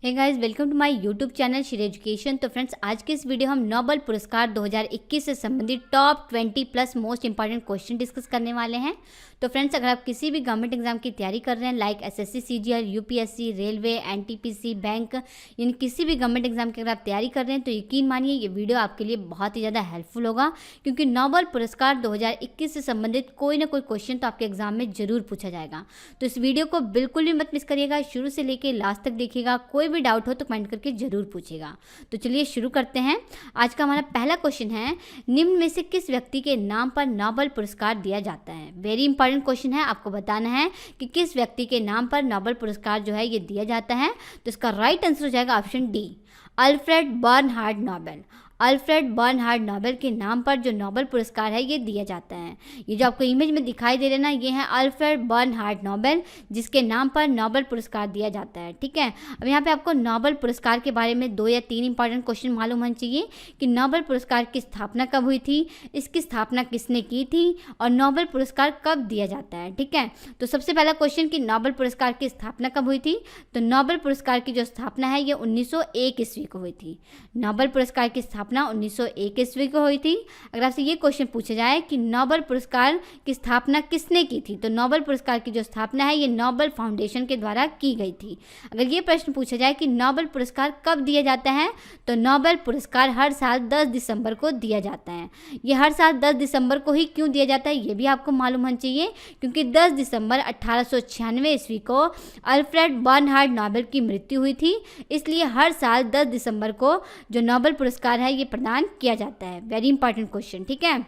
Hey guys, welcome to my YouTube channel Shri education. तो friends, आज के इस वीडियो हम नोबेल पुरस्कार 2021 से संबंधित top 20 plus most important question discuss करने वाले हैं। तो फ्रेंड्स, अगर आप किसी भी गवर्नमेंट एग्जाम की तैयारी कर रहे हैं like SSC, CGL, UPSC, railway, NTPC, bank, यानी किसी भी गवर्नमेंट एग्जाम की अगर आप तैयारी कर रहे हैं तो यकीन मानिए ये वीडियो आपके लिए बहुत ही ज़्यादा हेल्पफुल होगा, क्योंकि नोबेल पुरस्कार 2021 से संबंधित कोई ना कोई क्वेश्चन तो आपके एग्जाम में जरूर पूछा जाएगा। तो इस वीडियो को बिल्कुल भी मत मिस करिएगा, शुरू से लेकर लास्ट तक देखिएगा। कोई भी डाउट हो तो कमेंट करके जरूर पूछेगा। तो चलिए शुरू करते हैं। आज का हमारा पहला क्वेश्चन है, निम्न में से किस व्यक्ति के नाम पर नोबेल पुरस्कार दिया जाता है। वेरी इंपॉर्टेंट क्वेश्चन है, आपको बताना है कि किस व्यक्ति के नाम पर नोबेल पुरस्कार जो है ये दिया जाता है। तो इसका राइट आंसर हो जाएगा option D, Alfred Bernhard Nobel. Alfred Bernhard Nobel के नाम पर जो नोबेल पुरस्कार है ये दिया जाता है। ये जो आपको इमेज में दिखाई दे रहे हैं ना, ये है अल्फ्रेड बर्नहार्ड नोबेल, जिसके नाम पर नोबेल पुरस्कार दिया जाता है। ठीक है, अब यहाँ पे आपको नोबेल पुरस्कार के बारे में 2 या 3 इंपॉर्टेंट क्वेश्चन मालूम होने चाहिए कि नोबेल पुरस्कार की स्थापना कब हुई थी, इसकी स्थापना किसने की थी और नोबेल पुरस्कार कब दिया जाता है। ठीक है, तो सबसे पहला क्वेश्चन कि नोबेल पुरस्कार की स्थापना कब हुई थी। तो नोबेल पुरस्कार की जो स्थापना है ये 1901 ईस्वी को हुई थी। नोबेल पुरस्कार की स्थापना 1901 ईस्वी को हुई थी। अगर आपसे ये क्वेश्चन पूछा जाए कि नोबेल पुरस्कार की स्थापना किसने की थी, तो नोबेल पुरस्कार की जो स्थापना है ये नोबेल फाउंडेशन के द्वारा की गई थी। अगर ये प्रश्न पूछा जाए कि नोबेल पुरस्कार कब दिया जाता है, तो नोबेल पुरस्कार हर साल 10 दिसंबर को दिया जाता है। ये हर साल 10 दिसंबर को ही क्यों दिया जाता है ये भी आपको मालूम होना चाहिए, क्योंकि 10 दिसंबर 1896 ईस्वी को अल्फ्रेड बर्नहार्ड नोबेल की मृत्यु हुई थी। इसलिए हर साल 10 दिसंबर को जो नोबेल पुरस्कार है ये प्रदान किया जाता है। Very important question. ठीक है,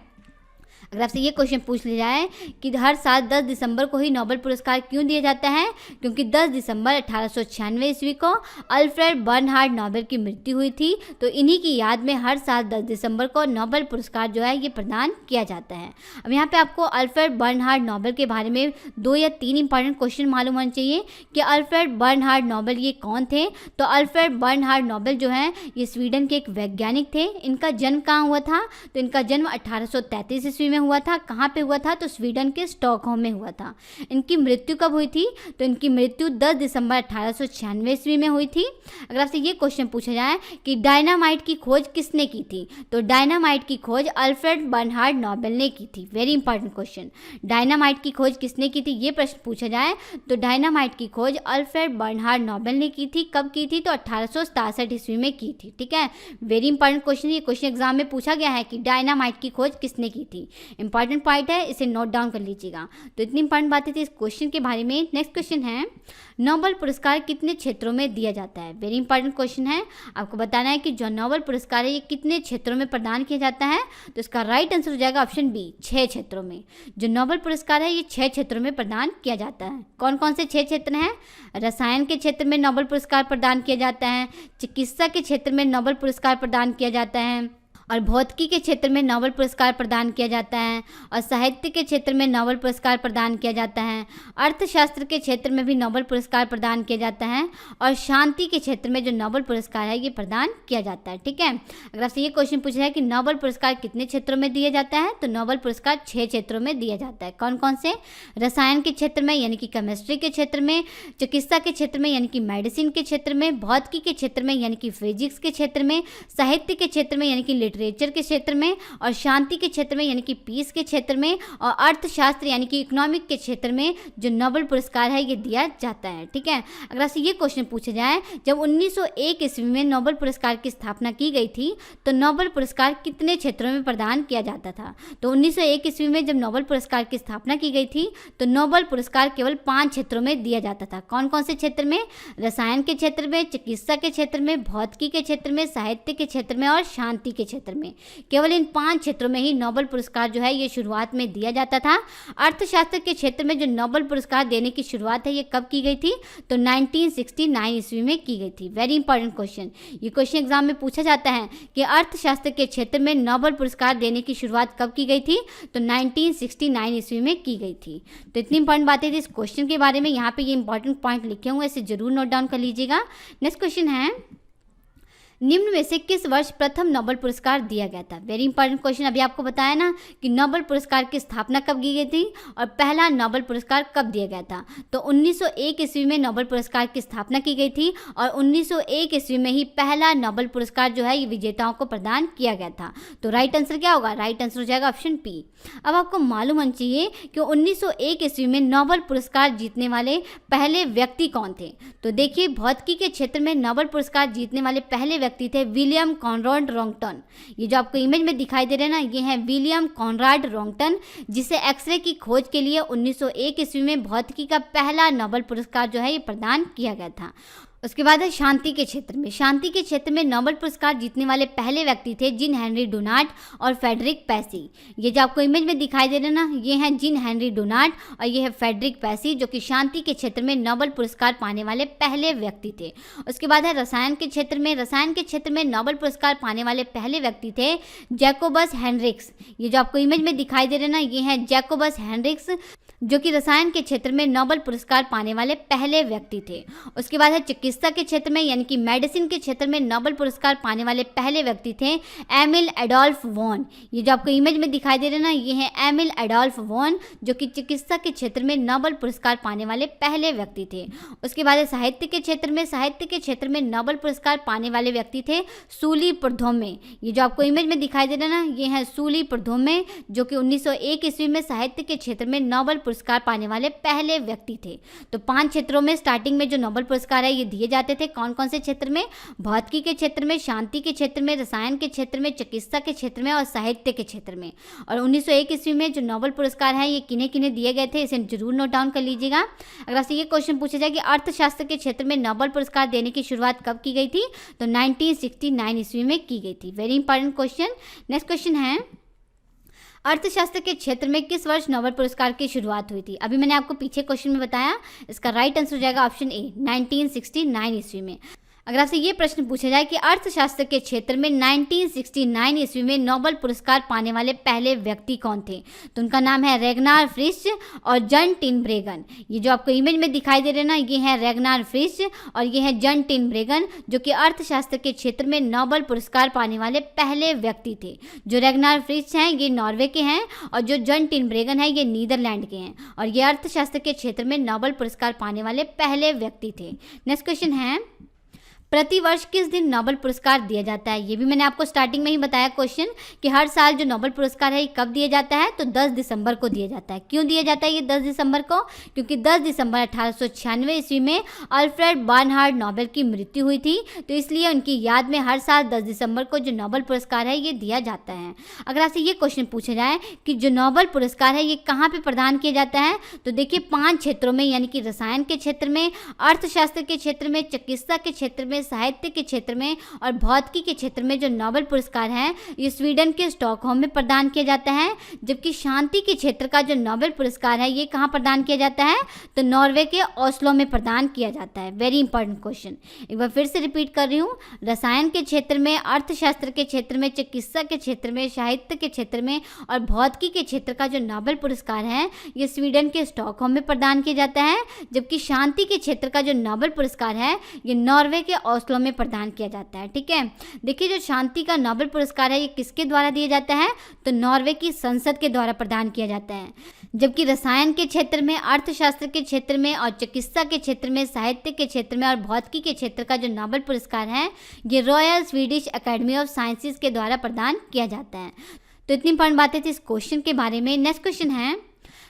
अगर आपसे ये क्वेश्चन पूछ लिया जाए कि हर साल 10 दिसंबर को ही नोबेल पुरस्कार क्यों दिया जाता है, क्योंकि 10 दिसंबर 1896 ईस्वी को अल्फ्रेड बर्नहार्ड नोबेल की मृत्यु हुई थी। तो इन्हीं की याद में हर साल 10 दिसंबर को नोबेल पुरस्कार जो है ये प्रदान किया जाता है। अब यहाँ पे आपको अल्फ्रेड बर्नहार्ड नोबेल के बारे में 2 या 3 इंपॉर्टेंट क्वेश्चन मालूम होने चाहिए कि अल्फ्रेड बर्नहार्ड नोबेल ये कौन थे। तो अल्फ्रेड बर्नहार्ड नोबेल जो है ये स्वीडन के एक वैज्ञानिक थे। इनका जन्म कहाँ हुआ था, तो इनका जन्म 1833 ईस्वी में हुआ था। कहाँ पे हुआ था, तो स्वीडन के स्टॉकहोम में हुआ था। इनकी मृत्यु कब हुई थी, तो इनकी मृत्यु 10 दिसंबर 1896 ईस्वी में हुई थी। अगर आपसे ये क्वेश्चन पूछा जाए कि डायनामाइट की खोज किसने की थी, तो डायनामाइट की खोज अल्फ्रेड बर्नहार्ड नोबेल ने की थी। वेरी इंपॉर्टेंट क्वेश्चन, डायनामाइट की खोज किसने की थी ये प्रश्न पूछा जाए तो डायनामाइट की खोज अल्फ्रेड बर्नहार्ड नोबेल ने की थी। कब की थी, तो 1867 ईस्वी में की थी। ठीक है, वेरी इंपॉर्टेंट क्वेश्चन, ये क्वेश्चन एग्जाम में पूछा गया है कि डायनामाइट की खोज किसने की थी। इंपॉर्टेंट पॉइंट है, इसे नोट डाउन कर लीजिएगा। तो इतनी इंपॉर्टेंट बातें थी इस क्वेश्चन के बारे में। नेक्स्ट क्वेश्चन है, नोबेल पुरस्कार कितने क्षेत्रों में दिया जाता है। वेरी इंपॉर्टेंट क्वेश्चन है, आपको बताना है कि जो नोबेल पुरस्कार है ये कितने क्षेत्रों में प्रदान किया जाता है। तो इसका राइट आंसर हो जाएगा ऑप्शन बी, 6 क्षेत्रों में। जो नोबेल पुरस्कार है ये 6 क्षेत्रों में प्रदान किया जाता है। कौन कौन से 6 क्षेत्र हैं, रसायन के क्षेत्र में नोबेल पुरस्कार प्रदान किया जाता है, चिकित्सा के क्षेत्र में नोबेल पुरस्कार प्रदान किया जाता है, और भौतिकी के क्षेत्र में नोबेल पुरस्कार प्रदान किया जाता है, और साहित्य के क्षेत्र में नोबेल पुरस्कार प्रदान किया जाता है, अर्थशास्त्र के क्षेत्र में भी नोबेल पुरस्कार प्रदान किया जाता है, और शांति के क्षेत्र में जो नोबेल पुरस्कार है ये प्रदान किया जाता है। ठीक है, अगर आपसे ये क्वेश्चन पूछा है कि नोबेल पुरस्कार कितने क्षेत्रों में दिया जाता है, तो नोबेल पुरस्कार 6 क्षेत्रों में दिया जाता है। कौन कौन से, रसायन के क्षेत्र में यानी कि केमिस्ट्री के क्षेत्र में, चिकित्सा के क्षेत्र में यानी कि मेडिसिन के क्षेत्र में, भौतिकी के क्षेत्र में यानी कि फिजिक्स के क्षेत्र में, साहित्य के क्षेत्र में यानी कि लिटरेचर के क्षेत्र में, और शांति के क्षेत्र में यानी कि पीस के क्षेत्र में, और अर्थशास्त्र यानी कि इकोनॉमिक के क्षेत्र में जो नोबेल पुरस्कार है ये दिया जाता है। ठीक है, अगर आपसे ये क्वेश्चन पूछा जाए जब 1901 ईस्वी में नोबेल पुरस्कार की स्थापना की गई थी तो नोबेल पुरस्कार कितने क्षेत्रों में प्रदान किया जाता था। तो 1901 ईस्वी में जब नोबेल पुरस्कार की स्थापना की गई थी तो नोबेल पुरस्कार केवल 5 क्षेत्रों में दिया जाता था। कौन कौन से क्षेत्र में, रसायन के क्षेत्र में, चिकित्सा के क्षेत्र में, भौतिकी के क्षेत्र में, साहित्य के क्षेत्र में और शांति के क्षेत्र में। केवल इन 5 क्षेत्रों में ही नोबेल पुरस्कार जो है ये शुरुआत में दिया जाता था। अर्थशास्त्र के क्षेत्र में जो नोबेल पुरस्कार देने की शुरुआत है ये कब की गई थी, तो 1969 ईस्वी में की गई थी। वेरी इंपॉर्टेंट क्वेश्चन, ये क्वेश्चन एग्जाम में पूछा जाता है कि अर्थशास्त्र के क्षेत्र में नोबेल पुरस्कार देने की शुरुआत कब की गई थी, तो 1969 ईस्वी में की गई थी। तो इतनी इंपॉर्टेंट बातें थी इस क्वेश्चन के बारे में। यहाँ पे ये इंपॉर्टेंट पॉइंट लिखे हुए, इसे जरूर नोट डाउन कर लीजिएगा। नेक्स्ट क्वेश्चन है, निम्न में से किस वर्ष प्रथम नोबेल पुरस्कार दिया गया था? Very important question. अभी आपको बताया ना कि नोबेल पुरस्कार की स्थापना कब की गई थी और पहला नोबेल पुरस्कार कब दिया गया था। तो 1901 ईस्वी में नोबेल पुरस्कार की स्थापना की गई थी और 1901 ईस्वी में ही पहला नोबेल पुरस्कार जो है ये विजेताओं को प्रदान किया गया था। तो राइट आंसर क्या होगा? राइट आंसर हो जाएगा ऑप्शन पी। अब आपको मालूम होना चाहिए कि 1901 ईस्वी में नोबेल पुरस्कार जीतने वाले पहले व्यक्ति कौन थे। तो देखिए, भौतिकी के क्षेत्र में नोबेल पुरस्कार जीतने वाले पहले व्यक्ति थे विलियम कॉनराड रॉन्गटन। ये जो आपको इमेज में दिखाई दे रहे हैं ना, ये है विलियम कॉनराड रॉन्गटन, जिसे एक्सरे की खोज के लिए 1901 ईस्वी में भौतिकी का पहला नोबेल पुरस्कार जो है ये प्रदान किया गया था। उसके बाद है शांति के क्षेत्र में। शांति के क्षेत्र में नोबेल पुरस्कार जीतने वाले पहले व्यक्ति थे जीन हेनरी डोनाट और फ्रेडरिक पैसी। ये जो आपको इमेज में दिखाई दे रहे हैं ना, ये हैं जीन हेनरी डोनाट और ये है फ्रेडरिक पैसी, जो कि शांति के क्षेत्र में नोबेल पुरस्कार पाने वाले पहले व्यक्ति थे। उसके बाद है रसायन के क्षेत्र में। रसायन के क्षेत्र में नोबेल पुरस्कार पाने वाले पहले व्यक्ति थे जैकोबस हेनरिक्स। ये जो आपको इमेज में दिखाई दे रहे हैं ना, ये है जैकोबस हेनरिक्स, जो कि रसायन के क्षेत्र में नोबेल पुरस्कार पाने वाले पहले व्यक्ति थे। उसके बाद है चिकित्सा के क्षेत्र में, यानी कि मेडिसिन के क्षेत्र में नोबेल पुरस्कार पाने वाले पहले व्यक्ति थे एमिल एडोल्फ वॉन। ये जो आपको इमेज में दिखाई दे रहे हैं ना, ये है एमिल एडोल्फ वॉन, जो कि चिकित्सा के क्षेत्र में नोबेल पुरस्कार पाने वाले पहले व्यक्ति थे। उसके बाद है साहित्य के क्षेत्र में। साहित्य के क्षेत्र में नोबेल पुरस्कार पाने वाले व्यक्ति थे सूली परधोमे। ये जो आपको इमेज में दिखाई दे रहे हैं ना, ये है सूली परधोमे, जो कि 1901 ईस्वी में साहित्य के क्षेत्र में नोबेल पुरस्कार पाने वाले पहले व्यक्ति थे। तो 5 क्षेत्रों में स्टार्टिंग में जो नोबेल पुरस्कार है ये दिए जाते थे। कौन कौन से क्षेत्र में? भौतिकी के क्षेत्र में, शांति के क्षेत्र में, रसायन के क्षेत्र में, चिकित्सा के क्षेत्र में और साहित्य के क्षेत्र में। और 1901 ईस्वी में जो नोबेल पुरस्कार है ये किन्हें किन्हें दिए गए थे, इसे जरूर नोट डाउन कर लीजिएगा। अगर आपसे ये क्वेश्चन पूछा जाए कि अर्थशास्त्र के क्षेत्र में नोबेल पुरस्कार देने की शुरुआत कब की गई थी, तो 1969 ईस्वी में की गई थी। Very important question. Next question है, अर्थशास्त्र के क्षेत्र में किस वर्ष नोबेल पुरस्कार की शुरुआत हुई थी? अभी मैंने आपको पीछे क्वेश्चन में बताया, इसका राइट आंसर हो जाएगा ऑप्शन ए, 1969 ईस्वी में। अगर आपसे ये प्रश्न पूछा जाए कि अर्थशास्त्र के क्षेत्र में 1969 ईस्वी में नोबेल पुरस्कार पाने वाले पहले व्यक्ति कौन थे, तो उनका नाम है रेगनार फ्रिश और जन टिनब्रेगन। ये जो आपको इमेज में दिखाई दे रहे हैं ना, ये है रेगनार फ्रिश और ये है जन टिनब्रेगन, जो कि अर्थशास्त्र के क्षेत्र में नोबेल पुरस्कार पाने वाले पहले व्यक्ति थे। जो रेगनार फ्रिश हैं ये नॉर्वे के हैं और जो जन टिनब्रेगन है ये नीदरलैंड के हैं, और ये अर्थशास्त्र के क्षेत्र में नोबेल पुरस्कार पाने वाले पहले व्यक्ति थे। नेक्स्ट क्वेश्चन है, प्रतिवर्ष किस दिन नोबेल पुरस्कार दिया जाता है? ये भी मैंने आपको स्टार्टिंग में ही बताया क्वेश्चन कि हर साल जो नोबेल पुरस्कार है कब दिया जाता है, तो 10 दिसंबर को दिया जाता है। क्यों दिया जाता है ये 10 दिसंबर को? क्योंकि 10 दिसंबर 1896 ईस्वी में अल्फ्रेड बर्नहार्ड नोबेल की मृत्यु हुई थी, तो इसलिए उनकी याद में हर साल 10 दिसंबर को जो नोबेल पुरस्कार है ये दिया जाता है। अगर आपसे ये क्वेश्चन पूछा जाए कि जो नोबेल पुरस्कार है ये कहाँ पर प्रदान किया जाता है, तो देखिए 5 क्षेत्रों में, यानी कि रसायन के क्षेत्र में, अर्थशास्त्र के क्षेत्र में, चिकित्सा के क्षेत्र में, साहित्य के क्षेत्र में और भौतिकी के क्षेत्र में जो नोबेल पुरस्कार है ये स्वीडन के स्टॉकहोम में प्रदान किया जाता है। जबकि शांति के क्षेत्र का जो नोबेल पुरस्कार है ये कहाँ प्रदान किया जाता है, तो नॉर्वे के ओस्लो में प्रदान किया जाता है। वेरी इंपॉर्टेंट क्वेश्चन, एक बार फिर से रिपीट कर रही हूँ। रसायन के क्षेत्र में, अर्थशास्त्र के क्षेत्र में, चिकित्सा के क्षेत्र में, साहित्य के क्षेत्र में और भौतिकी के क्षेत्र का जो नोबेल पुरस्कार है ये स्वीडन के स्टॉकहोम में प्रदान किया जाता है। जबकि शांति के क्षेत्र का जो नोबेल पुरस्कार है ये नॉर्वे के ओस्लो में प्रदान किया जाता है। ठीक है, देखिए जो शांति का नोबेल पुरस्कार है ये किसके द्वारा दिया जाता है, तो नॉर्वे की संसद के द्वारा प्रदान किया जाता है। जबकि रसायन के क्षेत्र में, अर्थशास्त्र के क्षेत्र में और चिकित्सा के क्षेत्र में, साहित्य के क्षेत्र में और भौतिकी के क्षेत्र का जो नोबेल पुरस्कार है ये royal Swedish academy of sciences के द्वारा प्रदान किया जाता है। तो इतनी इंपॉर्टेंट बातें थी इस क्वेश्चन के बारे में। नेक्स्ट क्वेश्चन है,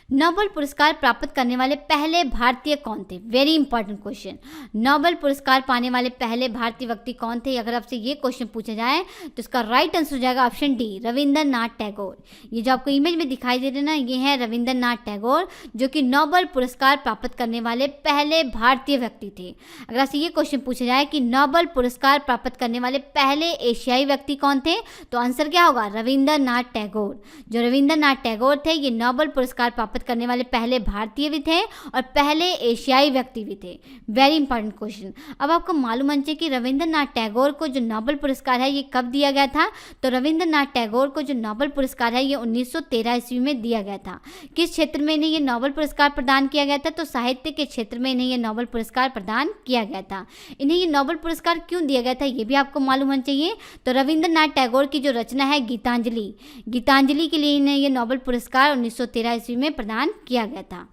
नोबेल पुरस्कार प्राप्त करने वाले पहले भारतीय कौन थे? Very important question. नोबेल पुरस्कार पाने वाले पहले भारतीय व्यक्ति कौन थे? अगर आपसे ये क्वेश्चन पूछा जाए तो इसका राइट आंसर हो जाएगा ऑप्शन डी, रविंद्रनाथ टैगोर। ये जो आपको इमेज में दिखाई दे रहे हैं ना, ये है रविंद्रनाथ टैगोर, जो कि नोबेल पुरस्कार प्राप्त करने वाले पहले भारतीय व्यक्ति थे। अगर आपसे ये क्वेश्चन पूछा जाए कि नोबेल पुरस्कार प्राप्त करने वाले पहले एशियाई व्यक्ति कौन थे, तो आंसर क्या होगा? रविंद्रनाथ टैगोर। जो रविंद्रनाथ टैगोर थे ये नोबेल पुरस्कार प्राप्त प्राप्त करने वाले पहले भारतीय भी थे और पहले एशियाई व्यक्ति भी थे। Very important question. अब आपको मालूम होना चाहिए कि रविंद्रनाथ टैगोर को जो नोबेल पुरस्कार है ये कब दिया गया था। तो रविंद्रनाथ टैगोर को जो नोबेल पुरस्कार है ये 1913 ईस्वी में दिया गया था। किस क्षेत्र में इन्हें ये नोबेल पुरस्कार प्रदान किया गया था। तो साहित्य के क्षेत्र में इन्हें ये नोबेल पुरस्कार प्रदान किया गया था। इन्हें ये नोबेल पुरस्कार क्यों दिया गया था ये भी आपको मालूम होना चाहिए। तो रविंद्रनाथ टैगोर की जो रचना है गीतांजलि के लिए इन्हें ये नोबेल पुरस्कार 1913 ईस्वी में प्रदान किया गया था।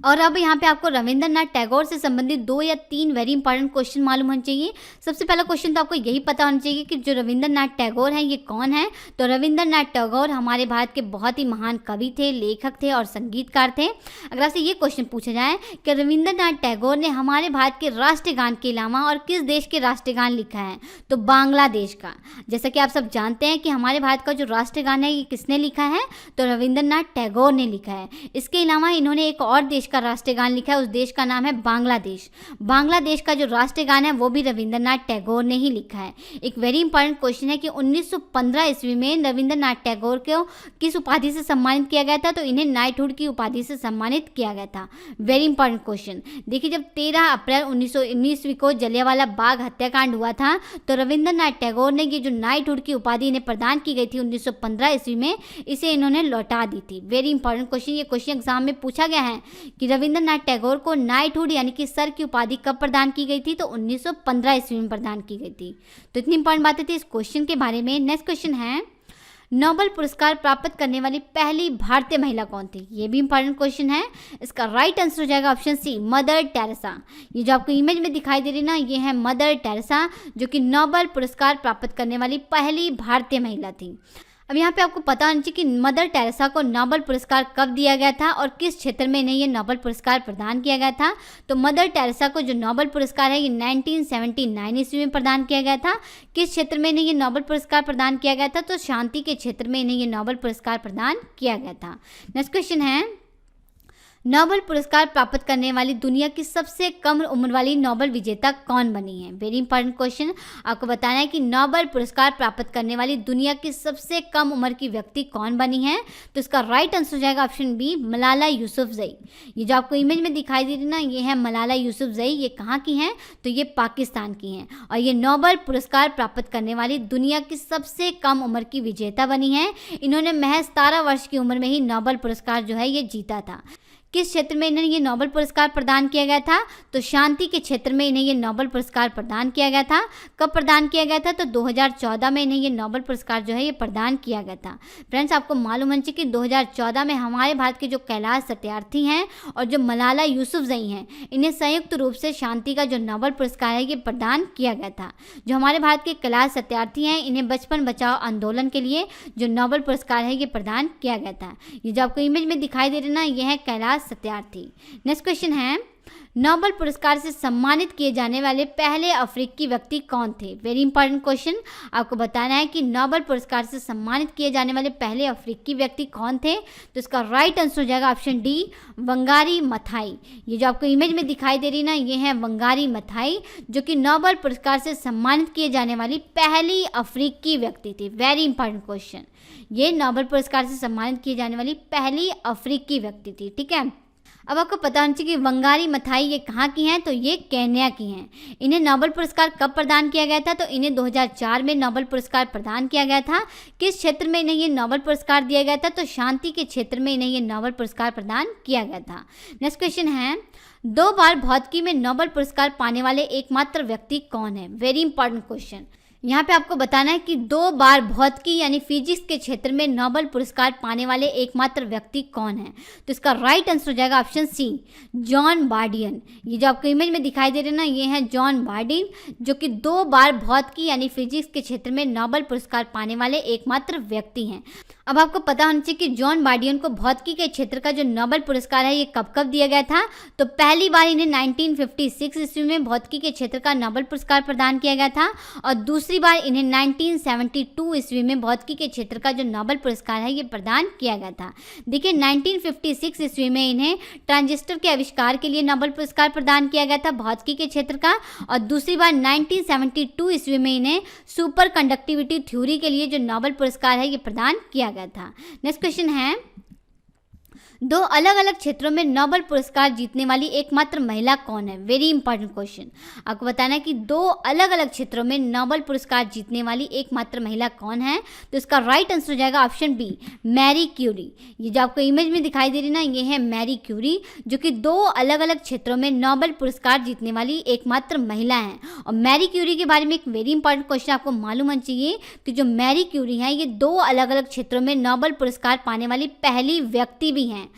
और अब यहाँ पे आपको रविंद्रनाथ टैगोर से संबंधित 2 या 3 वेरी इंपॉर्टेंट क्वेश्चन मालूम होने चाहिए। सबसे पहला क्वेश्चन तो आपको यही पता होना चाहिए कि जो रविंद्रनाथ टैगोर हैं ये कौन है। तो रविंद्रनाथ टैगोर हमारे भारत के बहुत ही महान कवि थे, लेखक थे और संगीतकार थे। अगर आपसे ये क्वेश्चन पूछा जाए कि रविंद्रनाथ टैगोर ने हमारे भारत के राष्ट्रगान के अलावा और किस देश के राष्ट्रगान लिखा है। तो बांग्लादेश का। जैसा कि आप सब जानते हैं कि हमारे भारत का जो राष्ट्रगान है ये किसने लिखा है। तो रविंद्रनाथ टैगोर ने लिखा है। इसके अलावा इन्होंने एक और देश का राष्ट्रगान लिखा है, उस देश का नाम है बांग्लादेश। बांग्लादेश का जो राष्ट्रगान है वो भी रविंद्रनाथ टैगोर ने ही लिखा है। एक वेरी इंपॉर्टेंट क्वेश्चन है कि 1915 ईस्वी में रविंद्रनाथ टैगोर को किस उपाधि से सम्मानित किया गया था। तो इन्हें नाइटहुड की उपाधि से सम्मानित किया गया था। Very important question. देखिए, जब 13 अप्रैल 1919 ईस्वी को जलियांवाला बाग हत्याकांड हुआ था तो रविंद्रनाथ टैगोर ने ये जो नाइटहुड की उपाधि इन्हें प्रदान की गई थी 1915 ईस्वी में, इसे इन्होंने लौटा दी थी। Very important question. ये क्वेश्चन एग्जाम में पूछा गया है कि रविंद्रनाथ टैगोर को नाइटहुड यानी कि सर की उपाधि कब प्रदान की गई थी। तो 1915 ईस्वी में प्रदान की गई थी। तो इतनी इंपॉर्टेंट बातें थी इस क्वेश्चन के बारे में। नेक्स्ट क्वेश्चन है, नोबेल पुरस्कार प्राप्त करने वाली पहली भारतीय महिला कौन थी। ये भी इंपॉर्टेंट क्वेश्चन है। इसका राइट आंसर हो जाएगा ऑप्शन सी, मदर टेरेसा। ये जो आपको इमेज में दिखाई दे रही ना, ये है मदर टेरेसा, जो कि नोबेल पुरस्कार प्राप्त करने वाली पहली भारतीय महिला थी। अब यहाँ पे आपको पता होना चाहिए कि मदर टेरेसा को नोबेल पुरस्कार कब दिया गया था और किस क्षेत्र में इन्हें ये नोबेल पुरस्कार प्रदान किया गया था। तो मदर टेरेसा को जो नोबेल पुरस्कार है ये 1979 ईस्वी में प्रदान किया गया था। किस क्षेत्र में इन्हें ये नोबेल पुरस्कार प्रदान किया गया था। तो शांति के क्षेत्र में इन्हें ये नोबेल पुरस्कार प्रदान किया गया था। नेक्स्ट क्वेश्चन है, नोबेल पुरस्कार प्राप्त करने वाली दुनिया की सबसे कम उम्र वाली नोबेल विजेता कौन बनी है। Very important question. आपको बताना है कि नोबेल पुरस्कार प्राप्त करने वाली दुनिया की सबसे कम उम्र की व्यक्ति कौन बनी है। तो इसका राइट आंसर हो जाएगा ऑप्शन बी, मलाला यूसुफजई। ये जो आपको इमेज में दिखाई दे रही ना, ये है मलाला यूसुफजई। ये कहाँ की हैं। तो ये पाकिस्तान की हैं और ये नोबेल पुरस्कार प्राप्त करने वाली दुनिया की सबसे कम उम्र की विजेता बनी है। इन्होंने महज 17 वर्ष की उम्र में ही नोबेल पुरस्कार जो है ये जीता था। किस क्षेत्र में इन्हें ये नोबेल पुरस्कार प्रदान किया गया था। तो शांति के क्षेत्र में इन्हें ये नोबेल पुरस्कार प्रदान किया गया था। कब प्रदान किया गया था। तो 2014 में इन्हें ये नोबेल पुरस्कार जो है ये प्रदान किया गया था। फ्रेंड्स, आपको मालूम होना चाहिए कि 2014 में हमारे भारत के जो कैलाश सत्यार्थी हैं और जो मलाला यूसुफजई हैं, इन्हें संयुक्त रूप से शांति का जो नोबेल पुरस्कार है ये प्रदान किया गया था। जो हमारे भारत के कैलाश सत्यार्थी हैं, इन्हें बचपन बचाओ आंदोलन के लिए जो नोबेल पुरस्कार है ये प्रदान किया गया था। ये जो आपको इमेज में दिखाई दे रही है ना, ये है कैलाश सत्यार्थी। नेक्स्ट क्वेश्चन है, नोबेल पुरस्कार से सम्मानित किए जाने वाले पहले अफ्रीकी व्यक्ति कौन थे। Very important question. आपको बताना है कि नोबेल पुरस्कार से सम्मानित किए जाने वाले पहले अफ्रीकी व्यक्ति कौन थे। तो इसका राइट आंसर हो जाएगा ऑप्शन डी, वंगारी मथाई। ये जो आपको इमेज में दिखाई दे रही ना, ये है वंगारी मथाई, जो कि नोबेल पुरस्कार से सम्मानित किए जाने वाली पहली अफ्रीकी व्यक्ति थी। Very important question. ये नोबेल पुरस्कार से सम्मानित किए जाने वाली पहली अफ्रीकी व्यक्ति थी। ठीक है। अब आपको पता होना चाहिए कि वंगारी मथाई ये कहाँ की हैं। तो ये केन्या की हैं। इन्हें नोबेल पुरस्कार कब प्रदान किया गया था। तो इन्हें 2004 में नोबेल पुरस्कार प्रदान किया गया था। किस क्षेत्र में इन्हें ये नोबेल पुरस्कार दिया गया था। तो शांति के क्षेत्र में इन्हें ये नोबेल पुरस्कार प्रदान किया गया था। नेक्स्ट क्वेश्चन है, 2 बार भौतिकी में नोबेल पुरस्कार पाने वाले एकमात्र व्यक्ति कौन है। Very important question. यहाँ पे आपको बताना है कि 2 बार भौतिकी यानी फिजिक्स के क्षेत्र में नोबेल पुरस्कार पाने वाले एकमात्र व्यक्ति कौन है। तो इसका राइट आंसर हो जाएगा ऑप्शन सी, जॉन बार्डियन। ये जो आपको इमेज में दिखाई दे रहे हैं ना, ये है जॉन बार्डियन, जो कि 2 बार भौतिकी यानी फिजिक्स के क्षेत्र में नोबेल पुरस्कार पाने वाले एकमात्र व्यक्ति हैं। अब आपको पता होना चाहिए कि जॉन बार्डियन को भौतिकी के क्षेत्र का जो नोबेल पुरस्कार है ये कब कब दिया गया था। तो पहली बार इन्हें 1956 ईस्वी में भौतिकी के क्षेत्र का नोबेल पुरस्कार प्रदान किया गया था और दूसरी बार इन्हें 1972 ईस्वी में भौतिकी के क्षेत्र का जो नोबेल पुरस्कार है ये प्रदान किया गया था। देखिए, 1956 ईस्वी में इन्हें ट्रांजिस्टर के आविष्कार के लिए नोबेल पुरस्कार प्रदान किया गया था भौतिकी के क्षेत्र का, और दूसरी बार 1972 ईस्वी में इन्हें सुपर कंडक्टिविटी थ्योरी के लिए जो नोबेल पुरस्कार है ये प्रदान किया गया था। नेक्स्ट क्वेश्चन है, दो अलग अलग क्षेत्रों में नोबेल पुरस्कार जीतने वाली एकमात्र महिला कौन है? Very important question. आपको बताना है कि दो अलग अलग क्षेत्रों में नोबेल पुरस्कार जीतने वाली एकमात्र महिला कौन है? तो इसका राइट आंसर हो जाएगा ऑप्शन बी, मैरी क्यूरी। ये जो आपको इमेज में दिखाई दे रही ना, ये है मैरी क्यूरी, जो कि दो अलग अलग क्षेत्रों में नोबेल पुरस्कार जीतने वाली एकमात्र महिला हैं। और मैरी क्यूरी के बारे में एक वेरी इंपॉर्टेंट क्वेश्चन आपको मालूम होना चाहिए कि जो मैरी क्यूरी हैं ये दो अलग अलग क्षेत्रों में नोबेल पुरस्कार पाने वाली पहली व्यक्ति भी हैं।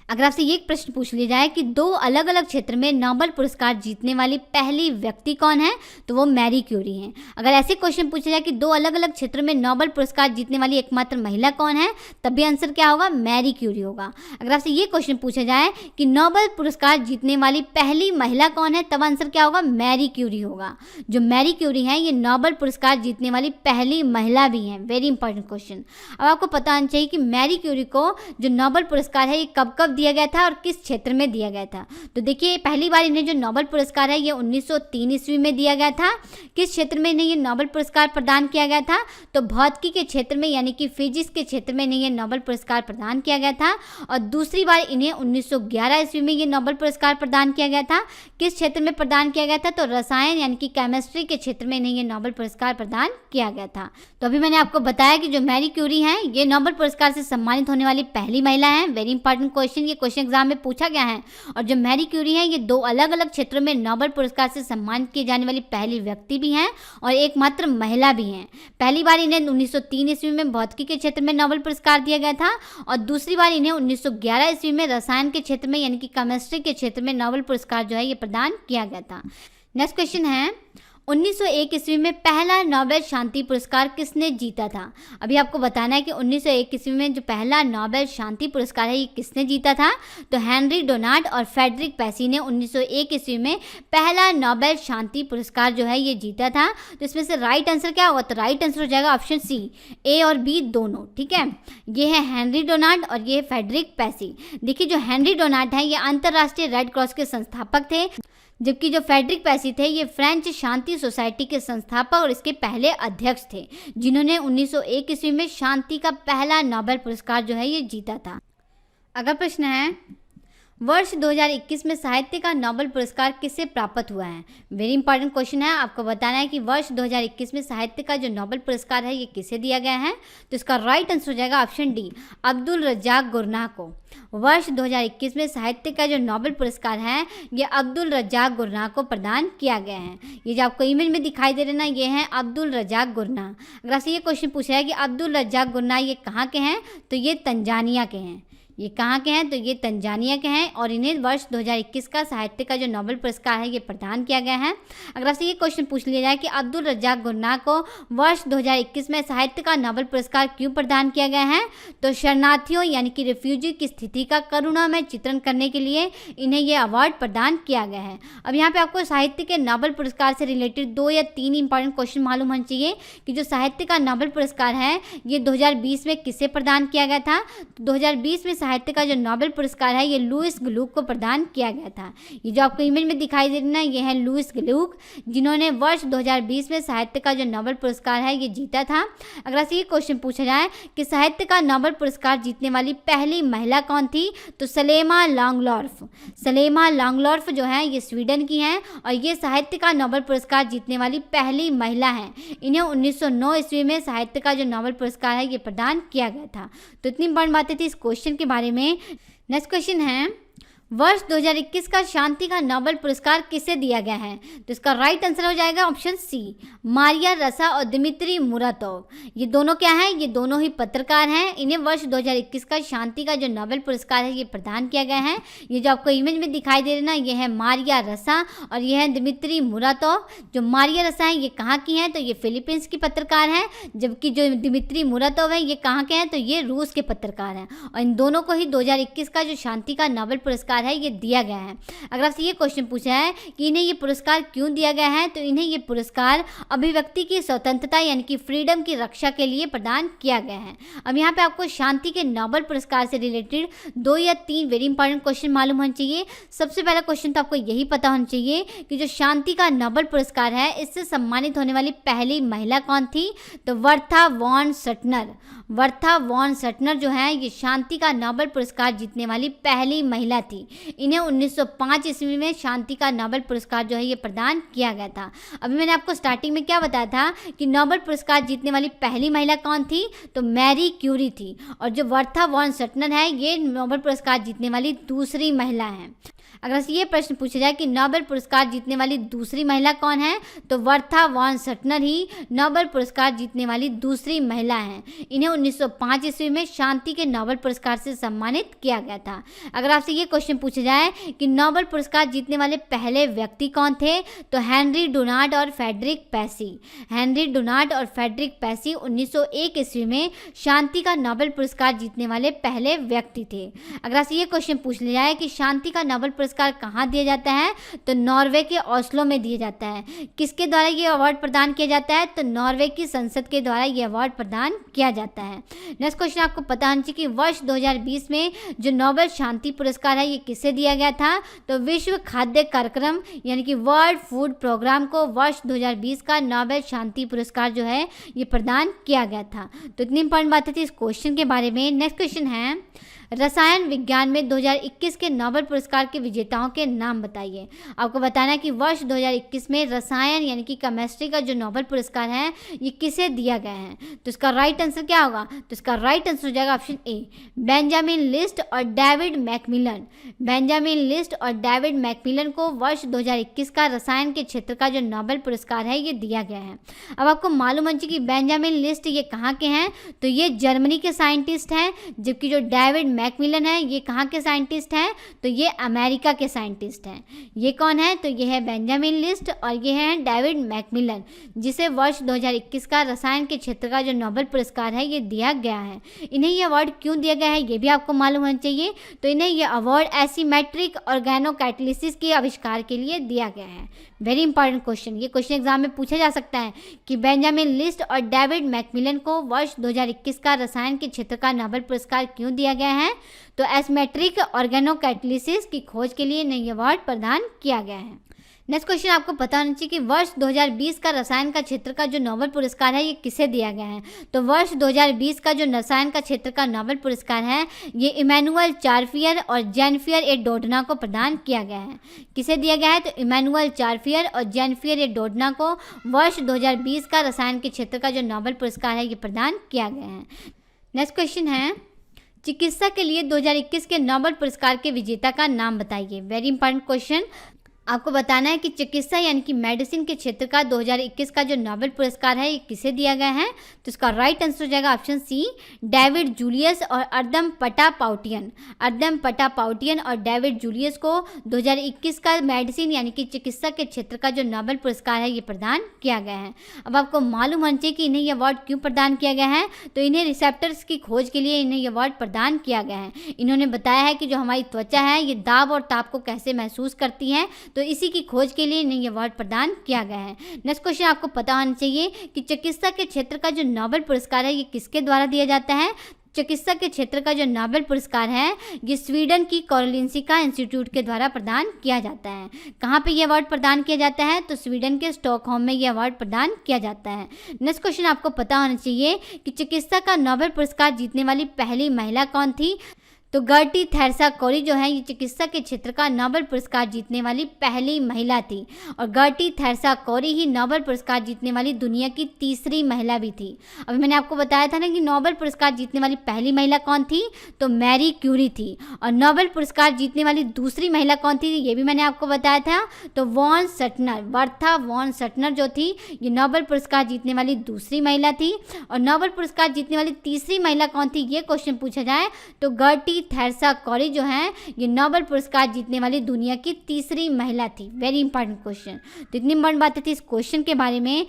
अगर आपसे ये प्रश्न पूछ लिया जाए कि दो अलग अलग क्षेत्र में नोबेल पुरस्कार जीतने वाली पहली व्यक्ति कौन है, तो वो मैरी क्यूरी हैं। अगर ऐसे क्वेश्चन पूछा जाए कि दो अलग अलग क्षेत्र में नोबेल पुरस्कार जीतने वाली एकमात्र महिला कौन है, तब भी आंसर क्या होगा? मैरी क्यूरी होगा। अगर आपसे ये क्वेश्चन पूछा जाए कि नोबेल पुरस्कार जीतने वाली पहली महिला कौन है, तब आंसर क्या होगा? मैरी क्यूरी होगा। जो मैरी क्यूरी हैं ये नोबेल पुरस्कार जीतने वाली पहली महिला भी हैं। Very important question. अब आपको पता होना चाहिए कि मैरी क्यूरी को जो नोबेल पुरस्कार है ये कब कब दिया गया था और किस क्षेत्र में दिया गया था। तो देखिए, पहली बार इन्हें जो नोबेल पुरस्कार है ये 1903 ईस्वी में दिया गया था। किस क्षेत्र में इन्हें ये नोबेल पुरस्कार प्रदान किया गया था? तो भौतिकी के क्षेत्र में, यानी कि फिजिक्स के क्षेत्र में इन्हें ये नोबेल पुरस्कार प्रदान किया गया था। और दूसरी बार इन्हें 1911 ईस्वी में ये नोबेल पुरस्कार प्रदान किया गया था। किस क्षेत्र में प्रदान किया गया था? तो रसायन यानी कि केमिस्ट्री के क्षेत्र में इन्हें ये नोबेल पुरस्कार प्रदान किया गया था। तो अभी मैंने आपको बताया कि जो मैरी क्यूरी हैं ये नोबेल पुरस्कार से सम्मानित होने वाली पहली महिला हैं। वेरी इंपॉर्टेंट क्वेश्चन, ये क्वेश्चन एग्जाम में पूछा गया है। और जो मैरी क्यूरी हैं ये दो अलग अलग क्षेत्रों में नोबेल पुरस्कार से सम्मानित किए जाने वाली पहली व्यक्ति भी हैं और एकमात्र महिला भी हैं। पहली बार इन्हें 1903 ईस्वी में भौतिकी के क्षेत्र में नोबेल पुरस्कार दिया गया था और दूसरी बार इन्हें 1911 ईस्वी में रसायन के क्षेत्र में, यानी कि केमिस्ट्री के क्षेत्र में नोबेल पुरस्कार जो है ये प्रदान किया गया था। नेक्स्ट क्वेश्चन है, 1901 ईस्वी में पहला नोबेल शांति पुरस्कार किसने जीता था? अभी आपको बताना है कि 1901 ईस्वी में जो पहला नोबेल शांति पुरस्कार है ये किसने जीता था? तो हेनरी डोनाल्ड और फ्रेडरिक पेसी ने 1901 ईस्वी में पहला नोबेल शांति पुरस्कार जो है ये जीता था। तो इसमें से राइट आंसर क्या होगा? तो राइट आंसर हो जाएगा ऑप्शन सी, ए और बी दोनों। ठीक है, ये है हेनरी डोनाल्ड और ये है फ्रेडरिक पेसी। देखिए, जो हेनरी डोनाल्ड है ये अंतर्राष्ट्रीय रेड क्रॉस के संस्थापक थे, जबकि जो फ्रेडरिक पेसी थे ये फ्रेंच शांति सोसाइटी के संस्थापक और इसके पहले अध्यक्ष थे, जिन्होंने 1901 ईस्वी में शांति का पहला नोबेल पुरस्कार जो है ये जीता था। अगला प्रश्न है, वर्ष 2021 में साहित्य का नोबेल पुरस्कार किसे प्राप्त हुआ है? वेरी इंपॉर्टेंट क्वेश्चन है। आपको बताना है कि वर्ष 2021 में साहित्य का जो नोबेल पुरस्कार है ये किसे दिया गया है? तो इसका राइट आंसर हो जाएगा option D, Abdul Razzaq Gurnah को। वर्ष 2021 में साहित्य का जो नोबेल पुरस्कार है ये अब्दुल रज्जाक गुरनाह को प्रदान किया गया है। ये जो आपको इमेज में दिखाई दे रहे ना, ये हैं अब्दुल रज्जाक गुरनाह। अगर आपसे ये क्वेश्चन पूछा है कि अब्दुल रज्जाक गुरनाह ये कहाँ के हैं, तो ये तंजानिया के हैं। ये कहाँ के हैं? तो ये तंजानिया के हैं और इन्हें वर्ष 2021 का साहित्य का जो नोबेल पुरस्कार है ये प्रदान किया गया है। अगर आपसे ये क्वेश्चन पूछ लिया जाए कि अब्दुल रज्जाक गुरनाह को वर्ष 2021 में साहित्य का नोबेल पुरस्कार क्यों प्रदान किया गया है, तो शरणार्थियों यानी कि रिफ्यूजी की स्थिति का करुणामय चित्रण करने के लिए इन्हें ये अवार्ड प्रदान किया गया है। अब यहाँ पे आपको साहित्य के नोबेल पुरस्कार से रिलेटेड 2 या 3 इंपॉर्टेंट क्वेश्चन मालूम होना चाहिए कि जो साहित्य का नोबेल पुरस्कार है ये 2020 में किसे प्रदान किया गया था। 2020 में साहित्य का जो नोबेल पुरस्कार है ये लुईस ग्लूक को प्रदान किया गया था। ये जो आपको इमेज में दिखाई दे रही है ये है लुईस ग्लूक, जिन्होंने वर्ष 2020 में साहित्य का जो नोबेल पुरस्कार है ये जीता था। अगर आपसे ये क्वेश्चन पूछा जाए कि साहित्य का नोबेल पुरस्कार जीतने वाली पहली महिला कौन थी, तो सलेमा लॉन्गलॉर्फ। सलेमा लॉन्गलॉर्फ जो है ये स्वीडन की हैं और ये साहित्य का नोबेल पुरस्कार जीतने वाली पहली महिला हैं। इन्हें 1909 ईस्वी में साहित्य का जो नोबेल पुरस्कार है ये प्रदान किया गया था। तो इतनी इंपॉर्टेंट बातें थी इस क्वेश्चन के बारे में। नेक्स्ट क्वेश्चन है, वर्ष 2021 का शांति का नोबेल पुरस्कार किसे दिया गया है, तो इसका राइट आंसर हो जाएगा ऑप्शन सी, मारिया रसा और दिमित्री मुरातोव। ये दोनों क्या हैं? ये दोनों ही पत्रकार हैं। इन्हें वर्ष 2021 का शांति का जो नोबेल पुरस्कार है ये प्रदान किया गया है। ये जो आपको इमेज में दिखाई दे रहे ना, ये है मारिया रसा और ये है दिमित्री मुरातोव। जो मारिया रसा है ये कहाँ की हैं, तो ये फिलीपींस की पत्रकार हैं, जबकि जो दिमित्री मुरातोव है ये कहाँ के हैं, तो ये रूस के पत्रकार हैं। और इन दोनों को ही 2021 का जो शांति का नोबेल पुरस्कार पुरस्कार है ये दिया गया है। अगर आपसे ये क्वेश्चन पूछा है कि इन्हें ये पुरस्कार क्यों दिया गया है, तो इन्हें ये पुरस्कार अभिव्यक्ति की स्वतंत्रता यानी कि फ्रीडम की रक्षा के लिए प्रदान किया गया है। अब यहाँ पे आपको शांति के नोबेल पुरस्कार से रिलेटेड 2 या 3 वेरी इंपॉर्टेंट क्वेश्चन मालूम होने चाहिए। सबसे पहला क्वेश्चन तो आपको यही पता होना चाहिए कि जो शांति का नोबेल पुरस्कार है इससे सम्मानित होने वाली पहली महिला कौन थी, तो Bertha von Suttner. Bertha von Suttner जो है ये शांति का नोबेल पुरस्कार जीतने वाली पहली महिला थी। इन्हें 1905 ईस्वी में शांति का नोबेल पुरस्कार जो है ये प्रदान किया गया था। अभी मैंने आपको स्टार्टिंग में क्या बताया था कि नोबेल पुरस्कार जीतने वाली पहली महिला कौन थी, तो मैरी क्यूरी थी। और जो बर्था वॉन सटनर है ये नोबेल पुरस्कार जीतने वाली दूसरी महिला है। अगर ये प्रश्न पूछा जाए कि नोबेल पुरस्कार जीतने वाली दूसरी महिला कौन है, तो बर्था वॉन सटनर ही नोबेल पुरस्कार जीतने वाली दूसरी महिला हैं। इन्हें 1905 ईस्वी में शांति के नोबेल पुरस्कार से सम्मानित किया गया था। अगर आपसे ये क्वेश्चन पूछा जाए कि नोबेल पुरस्कार जीतने वाले पहले व्यक्ति कौन थे, तो हेनरी डुनार्ट और फ्रेडरिक पैसी। हेनरी डुनार्ट और फ्रेडरिक पैसी 1901 ईस्वी में शांति का नोबेल पुरस्कार जीतने वाले पहले व्यक्ति थे। अगर आपसे ये क्वेश्चन पूछ लिया जाए कि शांति का नोबेल पुरस्कार कहाँ दिया जाता है, तो नॉर्वे के ओस्लो में दिया जाता है। किसके द्वारा ये अवार्ड प्रदान किया जाता है, तो नॉर्वे की संसद के द्वारा ये अवार्ड प्रदान किया जाता है। नेक्स्ट क्वेश्चन आपको पता होना चाहिए कि वर्ष 2020 में जो नोबेल शांति पुरस्कार है ये किसे दिया गया था, तो विश्व खाद्य कार्यक्रम यानी कि वर्ल्ड फूड प्रोग्राम को वर्ष 2020 का नोबेल शांति पुरस्कार जो है ये प्रदान किया गया था। तो इतनी इंपॉर्टेंट बातें थी इस क्वेश्चन के बारे में। नेक्स्ट क्वेश्चन है रसायन विज्ञान में 2021 के नोबेल पुरस्कार के विजेताओं के नाम बताइए। आपको बताना है कि वर्ष 2021 में रसायन यानी कि केमिस्ट्री का जो नोबेल पुरस्कार है ये किसे दिया गया है, तो इसका राइट आंसर क्या होगा, तो इसका राइट आंसर हो जाएगा ऑप्शन ए, बेंजामिन लिस्ट और डेविड मैकमिलन। बेंजामिन लिस्ट और डेविड मैकमिलन को वर्ष 2021 का रसायन के क्षेत्र का जो नोबेल पुरस्कार है ये दिया गया है। अब आपको मालूम होना चाहिए कि बेंजामिन लिस्ट ये कहाँ के हैं, तो ये जर्मनी के साइंटिस्ट हैं, जबकि जो डेविड मैकमिलन है ये कहाँ के साइंटिस्ट हैं, तो ये अमेरिका के साइंटिस्ट हैं। ये कौन है, तो ये है बेंजामिन लिस्ट और ये है डेविड मैकमिलन, जिसे वर्ष 2021 का रसायन के क्षेत्र का जो नोबेल पुरस्कार है ये दिया गया है। इन्हें ये अवार्ड क्यों दिया गया है ये भी आपको मालूम होना चाहिए। तो इन्हें ये अवार्ड एसिमेट्रिक ऑर्गेनोकैटालिसिस के आविष्कार के लिए दिया गया है। वेरी इंपॉर्टेंट क्वेश्चन, ये क्वेश्चन एग्जाम में पूछा जा सकता है कि बेंजामिन लिस्ट और डेविड मैकमिलन को वर्ष 2021 का रसायन के क्षेत्र का नोबेल पुरस्कार क्यों दिया गया है, तो एसिमेट्रिक ऑर्गेनोकैटालिसिस की खोज के लिए इन्हें अवार्ड प्रदान किया गया है। नेक्स्ट क्वेश्चन आपको पता होना चाहिए कि वर्ष 2020 का रसायन का क्षेत्र का जो नोबेल पुरस्कार है ये किसे दिया गया है, तो वर्ष 2020 का जो रसायन का क्षेत्र का नोबेल पुरस्कार है ये इमैनुअल चारफियर और जेनफियर ए डोडना को प्रदान किया गया है। किसे दिया गया है, तो इमैनुअल चारफियर और जेनफियर ए डोडना को वर्ष 2020 का रसायन के क्षेत्र का जो नोबेल पुरस्कार है ये प्रदान किया गया है। नेक्स्ट क्वेश्चन है चिकित्सा के लिए 2021 के नोबेल पुरस्कार के विजेता का नाम बताइए। वेरी इंपॉर्टेंट क्वेश्चन, आपको बताना है कि चिकित्सा यानी कि मेडिसिन के क्षेत्र का 2021 का जो नोबेल पुरस्कार है ये किसे दिया गया है, तो इसका राइट आंसर हो जाएगा ऑप्शन सी, डेविड जूलियस और अर्दम पटापाउटियन। अर्दम पटापाउटियन और डेविड जूलियस को 2021 का मेडिसिन यानी कि चिकित्सा के क्षेत्र का जो नोबेल पुरस्कार है ये प्रदान किया गया है। अब आपको मालूम होना चाहिए कि इन्हें ये अवार्ड क्यों प्रदान किया गया है, तो इन्हें रिसेप्टर्स की खोज के लिए इन्हें ये अवार्ड प्रदान किया गया है। इन्होंने बताया है कि जो हमारी त्वचा है ये दाब और ताप को कैसे महसूस करती है, तो इसी की खोज के लिए इन्हें ये अवार्ड प्रदान किया गया है। नेक्स्ट क्वेश्चन आपको पता होना चाहिए कि चिकित्सा के क्षेत्र का जो नोबेल पुरस्कार है ये किसके द्वारा दिया जाता है। चिकित्सा के क्षेत्र का जो नोबेल पुरस्कार है ये स्वीडन की कारोलिंस्का इंस्टीट्यूट के द्वारा प्रदान किया जाता है। कहाँ पे ये अवार्ड प्रदान किया जाता है, तो स्वीडन के स्टॉकहोम में ये अवार्ड प्रदान किया जाता है। नेक्स्ट क्वेश्चन आपको पता होना चाहिए कि चिकित्सा का नोबेल पुरस्कार जीतने वाली पहली महिला कौन थी, तो गर्टी थेरेसा कोरी जो है ये चिकित्सा के क्षेत्र का नोबेल पुरस्कार जीतने वाली पहली महिला थी और गर्टी थेरेसा कोरी ही नोबेल पुरस्कार जीतने वाली दुनिया की तीसरी महिला भी थी। अभी मैंने आपको बताया था ना कि नोबेल पुरस्कार जीतने वाली पहली महिला कौन थी, तो मैरी क्यूरी थी। और नोबेल पुरस्कार जीतने वाली दूसरी महिला कौन थी ये भी मैंने आपको बताया था, तो von Suttner, Bertha von Suttner जो थी ये नोबेल पुरस्कार जीतने वाली दूसरी महिला थी। और नोबेल पुरस्कार जीतने वाली तीसरी महिला कौन थी ये क्वेश्चन पूछा जाए तो गर्टी थेरेसा कोरी जो है ये नोबेल पुरस्कार जीतने वाली दुनिया की तीसरी महिला थी। Very important question. तो इतनी इंपॉर्टेंट बातें थी इस क्वेश्चन के बारे में।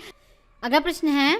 अगला प्रश्न है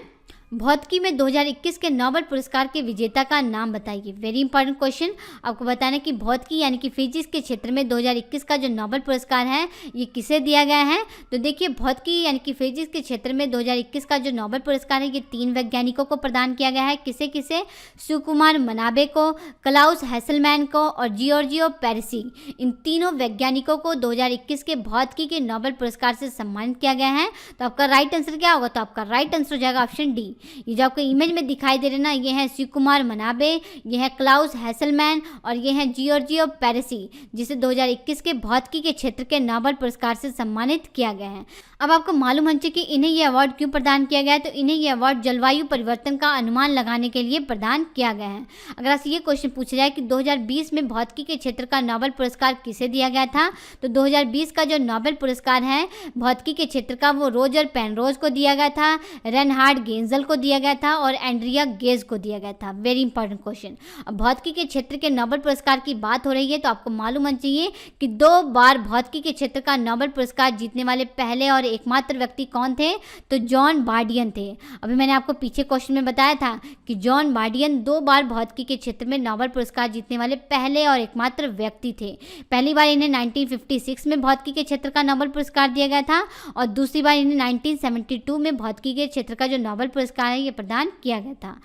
भौतिकी में 2021 के नोबेल पुरस्कार के विजेता का नाम बताइए। Very important question. आपको बताना है कि भौतिकी यानी कि फिजिक्स के क्षेत्र में 2021 का जो नोबेल पुरस्कार है ये किसे दिया गया है। तो देखिए, भौतिकी यानी कि फिजिक्स के क्षेत्र में 2021 का जो नोबेल पुरस्कार है ये 3 वैज्ञानिकों को प्रदान किया गया है। किसे किसे? सुकुमार मनाबे को, क्लाउस हैसलमैन को और जियोर्जियो पेरेसी। इन तीनों वैज्ञानिकों को 2021 के भौतिकी के नोबेल पुरस्कार से सम्मानित किया गया है। तो आपका राइट आंसर क्या होगा? तो आपका राइट आंसर हो जाएगा ऑप्शन डी। ये जो आपको इमेज में दिखाई दे रहे ना, ये है सुकुमार मनाबे, ये है क्लाउस हैसलमैन और ये है जियोर्जियो पेरेसी, जिसे 2021 के भौतिकी के क्षेत्र के नोबेल पुरस्कार से सम्मानित किया गया है। अब आपको मालूम होना चाहिए कि इन्हें ये अवार्ड क्यों प्रदान किया गया है। तो इन्हें ये अवार्ड जलवायु परिवर्तन का अनुमान लगाने के लिए प्रदान किया गया है। अगर आपसे ये क्वेश्चन पूछा जाए कि 2020 में भौतिकी के क्षेत्र का नोबेल पुरस्कार किसे दिया गया था, तो 2020 का जो नोबेल पुरस्कार है भौतिकी के क्षेत्र का वो रोजर पेनरोज को दिया गया था, रेनहार्ड गेंजल को दिया गया था और एंड्रिया गेज को दिया गया था। Very important question. अब भौतिकी के क्षेत्र के नोबेल पुरस्कार की बात हो रही है तो आपको मालूम होना चाहिए कि 2 बार भौतिकी के क्षेत्र का नोबेल पुरस्कार जीतने वाले पहले और एकमात्र व्यक्ति कौन थे? तो जॉन बार्डियन थे। अभी मैंने आपको पीछे क्वेश्चन में बताया था कि जॉन बार्डियन 2 बार भौतिकी के क्षेत्र में नोबेल पुरस्कार जीतने वाले पहले और एकमात्र व्यक्ति थे। पहली बार इन्हें 1956 में भौतिकी के क्षेत्र का नोबेल पुरस्कार दिया गया था और दूसरी बार इन्हें 1972 में भौतिकी के क्षेत्र का जो नोबेल पुरस्कार है ये प्रदान किया गया था।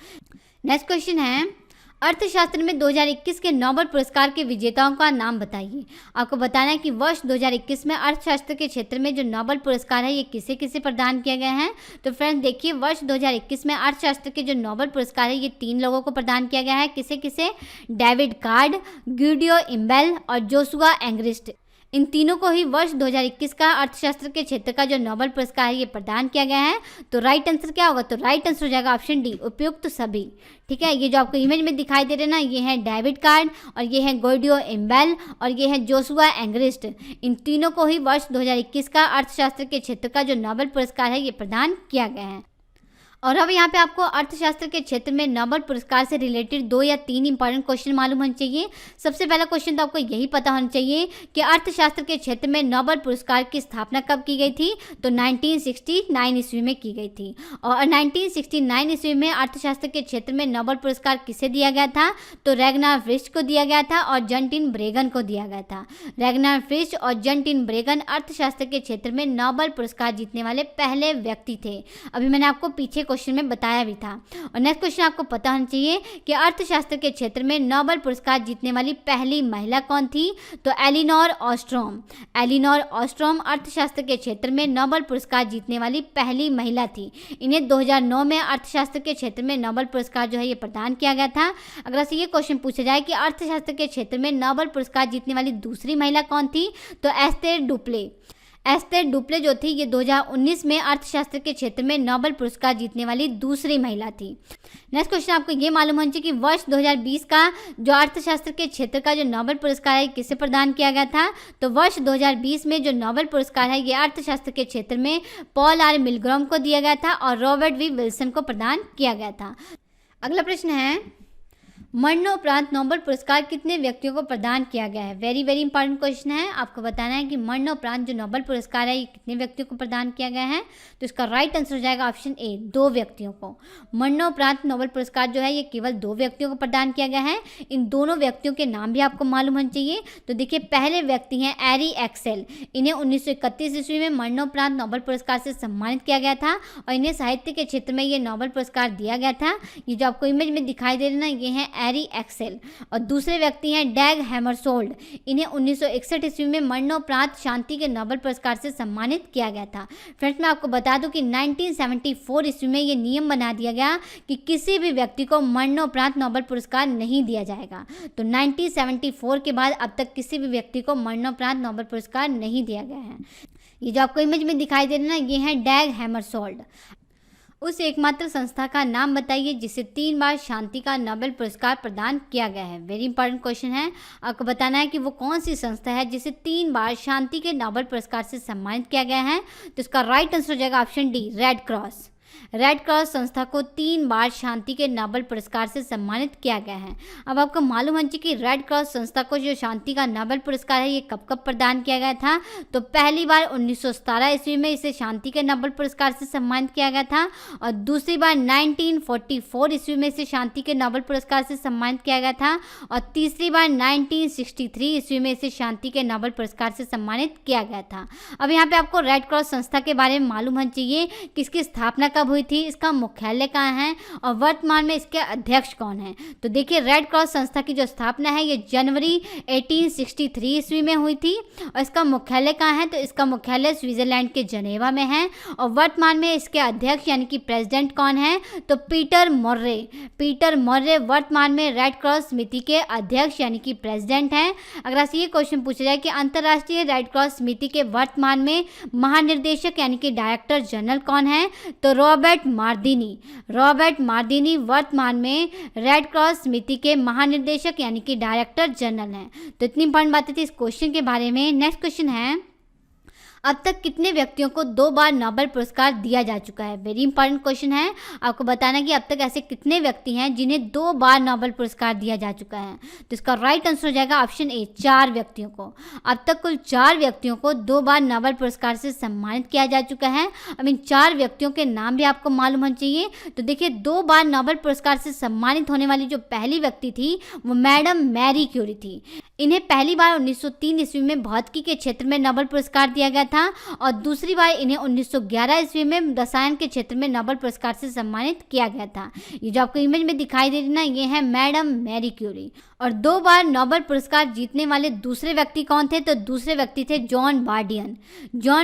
नेक्स्ट क्वेश्चन है, अर्थशास्त्र में 2021 के नोबेल पुरस्कार के विजेताओं का नाम बताइए। आपको बताना है कि वर्ष 2021 में अर्थशास्त्र के क्षेत्र में जो नोबेल पुरस्कार है ये किसे किसे प्रदान किया गया है। तो फ्रेंड्स देखिए, वर्ष 2021 में अर्थशास्त्र के जो नोबेल पुरस्कार है ये 3 लोगों को प्रदान किया गया है। किसे किसे? डेविड कार्ड, ग्यूडियो इम्बेल और जोसुआ एंग्रिस्ट। इन तीनों को ही वर्ष 2021 का अर्थशास्त्र के क्षेत्र का जो नोबेल पुरस्कार है ये प्रदान किया गया है। तो राइट आंसर क्या होगा? तो राइट आंसर हो जाएगा ऑप्शन डी, उपयुक्त सभी। ठीक है, ये जो आपको इमेज में दिखाई दे रहे हैं ना, ये है डेविड कार्ड और ये है गोडियो इम्बेल और ये है जोसुआ एंग्रिस्ट। इन तीनों को ही वर्ष 2021 का अर्थशास्त्र के क्षेत्र का जो नोबेल पुरस्कार है ये प्रदान किया गया है। और अब यहाँ पे आपको अर्थशास्त्र के क्षेत्र में नोबेल पुरस्कार से रिलेटेड 2 या 3 इंपॉर्टेंट क्वेश्चन मालूम होने चाहिए। सबसे पहला क्वेश्चन तो आपको यही पता होना चाहिए कि अर्थशास्त्र के क्षेत्र में नोबेल पुरस्कार की स्थापना कब की गई थी। तो 1969 ईस्वी में की गई थी। और 1969 ईस्वी में अर्थशास्त्र के क्षेत्र में नोबेल पुरस्कार किसे दिया गया था? तो रैगनार फ्रिश को दिया गया था और जस्टिन ब्रेगन को दिया गया था। रैगनार फ्रिश और जस्टिन ब्रेगन अर्थशास्त्र के क्षेत्र में नोबेल पुरस्कार जीतने वाले पहले व्यक्ति थे। अभी मैंने आपको पीछे क्वेश्चन में बताया भी था। और नेक्स्ट क्वेश्चन आपको पता होना चाहिए कि अर्थशास्त्र के क्षेत्र में नोबेल पुरस्कार जीतने वाली पहली महिला कौन थी। तो एलिनोर ऑस्ट्रोम। एलिनोर ऑस्ट्रोम अर्थशास्त्र के क्षेत्र में नोबेल पुरस्कार जीतने वाली पहली महिला थी। इन्हें 2009 में अर्थशास्त्र के क्षेत्र में नोबेल पुरस्कार जो है ये प्रदान किया गया था। अगर आपसे ये क्वेश्चन पूछा जाए कि अर्थशास्त्र के क्षेत्र में नोबेल पुरस्कार जीतने वाली दूसरी महिला कौन थी, तो एस्तेर डुप्ले। एस्तेर डुप्ले जो थी ये 2019 में अर्थशास्त्र के क्षेत्र में नोबेल पुरस्कार जीतने वाली दूसरी महिला थी। नेक्स्ट क्वेश्चन आपको ये मालूम होना चाहिए कि वर्ष 2020 का जो अर्थशास्त्र के क्षेत्र का जो नोबेल पुरस्कार है किसे प्रदान किया गया था। तो वर्ष 2020 में जो नोबेल पुरस्कार है ये अर्थशास्त्र के क्षेत्र में पॉल आर मिलग्रॉम को दिया गया था और रॉबर्ट वी विल्सन को प्रदान किया गया था। अगला प्रश्न है, मरणोपरांत नोबेल पुरस्कार कितने व्यक्तियों को प्रदान किया गया है। वेरी वेरी इंपॉर्टेंट क्वेश्चन है। आपको बताना है कि मरणोपरांत जो नोबेल पुरस्कार है ये कितने व्यक्तियों को प्रदान किया गया है। तो इसका राइट आंसर हो जाएगा ऑप्शन ए, 2 व्यक्तियों को। मरणोपरांत नोबेल पुरस्कार जो है ये केवल 2 व्यक्तियों को प्रदान किया गया है। इन दोनों व्यक्तियों के नाम भी आपको मालूम होना चाहिए। तो देखिए, पहले व्यक्ति हैं एरी एक्सेल। इन्हें 1931 ईस्वी में मरणोपरांत नोबेल पुरस्कार से सम्मानित किया गया था और इन्हें साहित्य के क्षेत्र में ये नोबेल पुरस्कार दिया गया था। ये जो आपको इमेज में दिखाई दे रहे ना, ये है एरी एक्सेल। और दूसरे व्यक्ति हैं डैग हैमरशोल्ड। इन्हें 1961 ईस्वी में मरणोपरांत शांति के नोबेल पुरस्कार से सम्मानित किया गया था। फ्रेंड्स, मैं आपको बता दूं कि 1974 ईस्वी में ये नियम बना दिया गया कि किसी भी व्यक्ति को मरणोपरांत नोबेल पुरस्कार नहीं दिया जाएगा। तो 1974 के बाद अब तक किसी भी व्यक्ति को मरणोपरांत नोबेल पुरस्कार नहीं दिया गया है। ये जो आपको इमेज में दिखाई दे रहे हैं ना, ये है डैग हैमरशोल्ड। उस एकमात्र संस्था का नाम बताइए जिसे 3 बार शांति का नोबेल पुरस्कार प्रदान किया गया है। वेरी इंपॉर्टेंट क्वेश्चन है। आपको बताना है कि वो कौन सी संस्था है जिसे 3 बार शांति के नोबेल पुरस्कार से सम्मानित किया गया है। तो इसका राइट आंसर हो जाएगा option D, red cross. Red cross संस्था को 3 बार शांति के नोबेल पुरस्कार से सम्मानित किया गया है। अब आपको मालूम होना चाहिए कि रेड क्रॉस संस्था को जो शांति का नोबेल पुरस्कार है ये कब कब प्रदान किया गया था। तो पहली बार 1917 ईस्वी में इसे शांति के नोबेल पुरस्कार से सम्मानित किया गया था और दूसरी बार 1944 ईस्वी में इसे शांति के नोबेल पुरस्कार से सम्मानित किया गया था और तीसरी बार 1963 ईस्वी में इसे शांति के नोबेल पुरस्कार से सम्मानित किया गया था। अब यहाँ पे आपको रेड क्रॉस संस्था के बारे में मालूम होना चाहिए कि इसकी स्थापना कब हुई थी, इसका मुख्यालय कहाँ है और वर्तमान में इसके अध्यक्ष कौन है। तो देखिए रेड क्रॉस संस्था की जो स्थापना है ये जनवरी 1863 ईस्वी में हुई थी और इसका मुख्यालय कहाँ है, तो इसका मुख्यालय स्विट्जरलैंड के जनेवा में है और वर्तमान में इसके अध्यक्ष यानी कि प्रेसिडेंट कौन है, तो पीटर मोर्रे वर्तमान में रेड क्रॉस समिति के अध्यक्ष यानी कि प्रेसिडेंट हैं। अगर आपसे ये क्वेश्चन पूछा जाए कि अंतर्राष्ट्रीय रेड क्रॉस समिति के वर्तमान में महानिर्देशक यानी कि डायरेक्टर जनरल कौन है, तो रॉबर्ट मार्दिनी वर्तमान में रेड क्रॉस समिति के महानिर्देशक यानी कि डायरेक्टर जनरल हैं। तो इतनी इंपॉर्टेंट बातें थी इस क्वेश्चन के बारे में। नेक्स्ट क्वेश्चन है, अब तक कितने व्यक्तियों को 2 बार नोबेल पुरस्कार दिया जा चुका है। वेरी इंपॉर्टेंट क्वेश्चन है, आपको बताना कि अब तक ऐसे कितने व्यक्ति हैं जिन्हें 2 बार नोबेल पुरस्कार दिया जा चुका है। तो इसका राइट आंसर हो जाएगा ऑप्शन ए, 4 व्यक्तियों को। अब तक कुल 4 व्यक्तियों को 2 बार नोबेल पुरस्कार से सम्मानित किया जा चुका है। अब इन 4 व्यक्तियों के नाम भी आपको मालूम होना चाहिए। तो देखिए 2 बार नोबेल पुरस्कार से सम्मानित होने वाली जो पहली व्यक्ति थी वो मैडम मैरी क्यूरी थी। इन्हें पहली बार 1903 ईस्वी में भौतिकी के क्षेत्र में नोबेल पुरस्कार दिया गया था और दूसरी बार इन्हें 1911 ईस्वी में रसायन के क्षेत्र में नोबेल पुरस्कार से सम्मानित किया गया था। ये जो आपको इमेज में दिखाई दे रही ना, ये है मैडम मैरी क्यूरी। और 2 बार नोबेल पुरस्कार जीतने वाले दूसरे व्यक्ति कौन थे, तो दूसरे व्यक्ति थे जॉन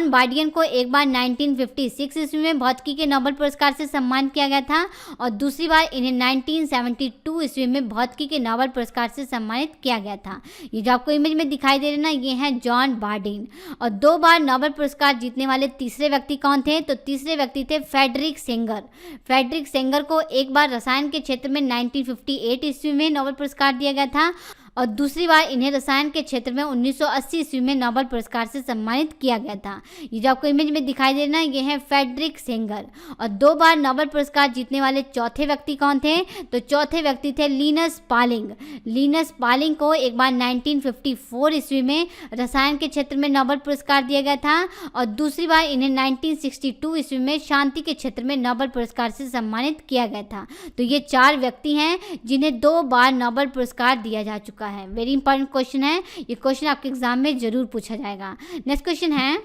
बार्डियन को एक बार 1956 ईस्वी में भौतिकी के नोबेल पुरस्कार से सम्मानित किया गया था और दूसरी बार इन्हें 1972 ईस्वी में भौतिकी के नोबेल पुरस्कार से सम्मानित किया गया था। ये जो आपको इमेज में दिखाई दे रहे ना, ये हैं जॉन बार्डियन। और 2 बार नोबेल पुरस्कार जीतने वाले तीसरे व्यक्ति कौन थे, तो तीसरे व्यक्ति थे फ्रेडरिक सेंगर को एक बार रसायन के क्षेत्र में 1958 ईस्वी में नोबेल पुरस्कार दिया गया था और दूसरी बार इन्हें रसायन के क्षेत्र में 1980 ईस्वी में नोबेल पुरस्कार से सम्मानित किया गया था। ये जो आपको इमेज में दिखाई दे रहा है, ये है फ्रेडरिक सेंगर। और 2 बार नोबेल पुरस्कार जीतने वाले चौथे व्यक्ति कौन थे, तो चौथे व्यक्ति थे लिनस पालिंग को एक बार 1954 ईस्वी में रसायन के क्षेत्र में नोबेल पुरस्कार दिया गया था और दूसरी बार इन्हें 1962 ईस्वी में शांति के क्षेत्र में नोबेल पुरस्कार से सम्मानित किया गया था। तो ये 4 व्यक्ति हैं जिन्हें 2 बार नोबेल पुरस्कार दिया जा चुका है। वेरी इंपॉर्टेंट क्वेश्चन है, ये क्वेश्चन आपके एग्जाम में जरूर पूछा जाएगा। नेक्स्ट क्वेश्चन है,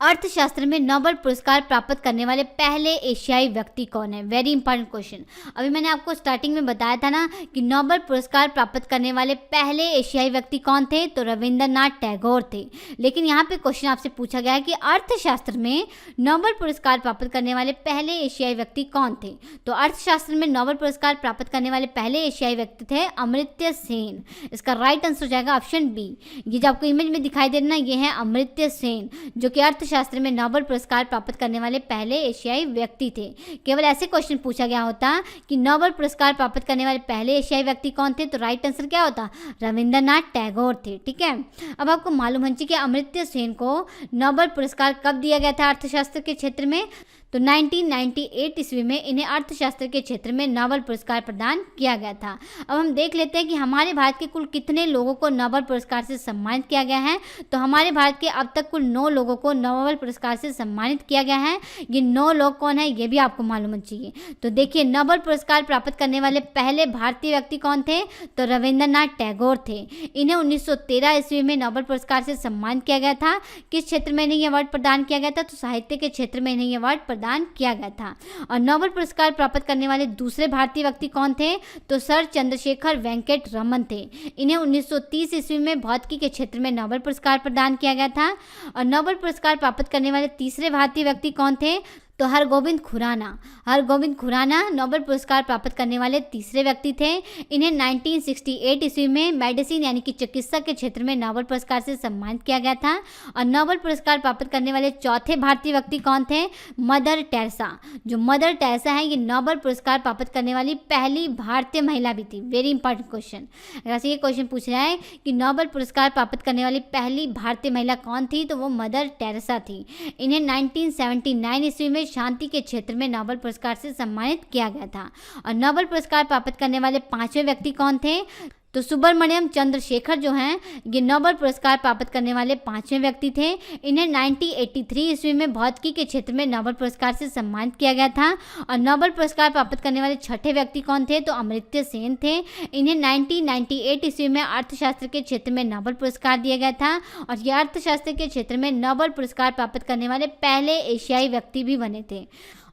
अर्थशास्त्र में नोबेल पुरस्कार प्राप्त करने वाले पहले एशियाई व्यक्ति कौन है। Very important question. अभी मैंने आपको स्टार्टिंग में बताया था ना कि नोबेल पुरस्कार प्राप्त करने वाले पहले एशियाई व्यक्ति कौन थे, तो रविंद्रनाथ टैगोर थे। लेकिन यहाँ पे क्वेश्चन आपसे पूछा गया है कि अर्थशास्त्र में नोबेल पुरस्कार प्राप्त करने वाले पहले एशियाई व्यक्ति कौन थे। तो अर्थशास्त्र में नोबेल पुरस्कार प्राप्त करने वाले पहले एशियाई व्यक्ति थे अमर्त्य सेन। इसका राइट आंसर हो जाएगा ऑप्शन बी। ये जो आपको इमेज में दिखाई दे रहा है, ये है अमर्त्य सेन, जो कि अर्थशास्त्र में नोबेल पुरस्कार प्राप्त करने वाले पहले एशियाई व्यक्ति थे। केवल ऐसे क्वेश्चन पूछा गया होता कि नोबेल पुरस्कार प्राप्त करने वाले पहले एशियाई व्यक्ति कौन थे, तो राइट आंसर क्या होता, रविंद्रनाथ टैगोर थे। ठीक है, अब आपको मालूम होना चाहिए कि अमर्त्य सेन को नोबेल पुरस्कार कब दिया गया था अर्थशास्त्र के क्षेत्र में, तो 1998 ईस्वी में इन्हें अर्थशास्त्र के क्षेत्र में नोबेल पुरस्कार प्रदान किया गया था। अब हम देख लेते हैं कि हमारे भारत के कुल कितने लोगों को नोबेल पुरस्कार से सम्मानित किया गया है। तो हमारे भारत के अब तक कुल 9 लोगों को नोबेल पुरस्कार से सम्मानित किया गया है। ये 9 लोग कौन है, ये भी आपको मालूम होना चाहिए। तो देखिए नोबेल पुरस्कार प्राप्त करने वाले पहले भारतीय व्यक्ति कौन थे, तो रविंद्रनाथ टैगोर थे। इन्हें 1913 ईस्वी में नोबेल पुरस्कार से सम्मानित किया गया था। किस क्षेत्र में इन्हें यह अवार्ड प्रदान किया गया था, तो साहित्य के क्षेत्र में इन्हें यह अवार्ड प्रदान किया गया था। और नोबेल पुरस्कार प्राप्त करने वाले दूसरे भारतीय व्यक्ति कौन थे, तो सर चंद्रशेखर वेंकट रमन थे। इन्हें 1930 ईस्वी में भौतिकी के क्षेत्र में नोबेल पुरस्कार प्रदान किया गया था। और नोबेल पुरस्कार प्राप्त करने वाले तीसरे भारतीय व्यक्ति कौन थे, तो हरगोविंद खुराना नोबेल पुरस्कार प्राप्त करने वाले तीसरे व्यक्ति थे। इन्हें 1968 ईस्वी में मेडिसिन यानी कि चिकित्सा के क्षेत्र में नोबेल पुरस्कार से सम्मानित किया गया था। और नोबेल पुरस्कार प्राप्त करने वाले चौथे भारतीय व्यक्ति कौन थे, मदर टेरेसा। जो मदर टेरेसा है ये नोबेल पुरस्कार प्राप्त करने वाली पहली भारतीय महिला भी थी। Very important question. अगर ये क्वेश्चन पूछ रहा है कि नोबेल पुरस्कार प्राप्त करने वाली पहली भारतीय महिला कौन थी, तो वो मदर टेरेसा थी। इन्हें 1979 ईस्वी में उन्हें शांति के क्षेत्र में नोबेल पुरस्कार से सम्मानित किया गया था। और नोबेल पुरस्कार प्राप्त करने वाले 5वें व्यक्ति कौन थे? तो सुब्रमण्यम चंद्रशेखर जो हैं ये नोबेल पुरस्कार प्राप्त करने वाले 5वें व्यक्ति थे। इन्हें 1983 ईस्वी में भौतिकी के क्षेत्र में नोबेल पुरस्कार से सम्मानित किया गया था। और नोबेल पुरस्कार प्राप्त करने वाले 6ठे व्यक्ति कौन थे? तो अमर्त्य सेन थे। इन्हें 1998 ईस्वी में अर्थशास्त्र के क्षेत्र में नोबेल पुरस्कार दिया गया था। और ये अर्थशास्त्र के क्षेत्र में नोबेल पुरस्कार प्राप्त करने वाले पहले एशियाई व्यक्ति भी बने थे।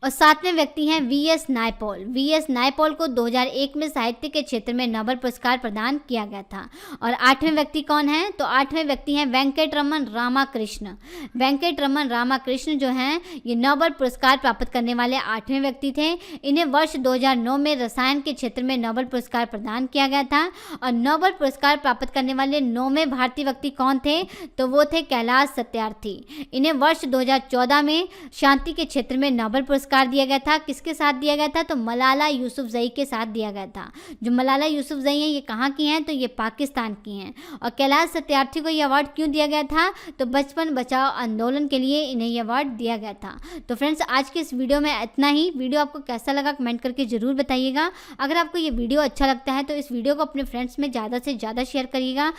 और 7वें व्यक्ति हैं वी.एस. नायपॉल। वी.एस. नायपॉल को 2001 में साहित्य के क्षेत्र में नोबेल पुरस्कार प्रदान किया गया था। और 8वें व्यक्ति कौन हैं? तो 8वें व्यक्ति हैं वेंकटरमन रामाकृष्ण। वेंकटरमन रामाकृष्ण जो हैं ये नोबेल पुरस्कार प्राप्त करने वाले 8वें व्यक्ति थे। इन्हें वर्ष 2009 में रसायन के क्षेत्र में नोबेल पुरस्कार प्रदान किया गया था। और नोबेल पुरस्कार प्राप्त करने वाले 9वें भारतीय व्यक्ति कौन थे? तो वो थे कैलाश सत्यार्थी। इन्हें वर्ष 2014 में शांति के क्षेत्र में नोबेल पुरस्कार दिया गया था। किसके साथ दिया गया था? तो मलाला यूसुफजई के साथ दिया गया था। जो मलाला यूसुफजई हैं ये कहाँ की हैं? तो ये पाकिस्तान की हैं। और कैलाश सत्यार्थी को ये अवार्ड क्यों दिया गया था? तो बचपन बचाओ आंदोलन के लिए इन्हें ये अवार्ड दिया गया था। तो फ्रेंड्स आज के इस वीडियो में इतना ही। वीडियो आपको कैसा लगा कमेंट करके ज़रूर बताइएगा। अगर आपको ये वीडियो अच्छा लगता है तो इस वीडियो को अपने फ्रेंड्स में ज़्यादा से ज़्यादा शेयर करिएगा,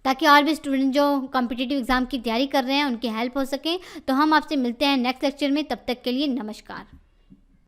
ताकि और भी स्टूडेंट जो कॉम्पिटिटिव एग्जाम की तैयारी कर रहे हैं उनकी हेल्प हो सके। तो हम आपसे मिलते हैं नेक्स्ट लेक्चर में। तब तक के लिए नमस्कार।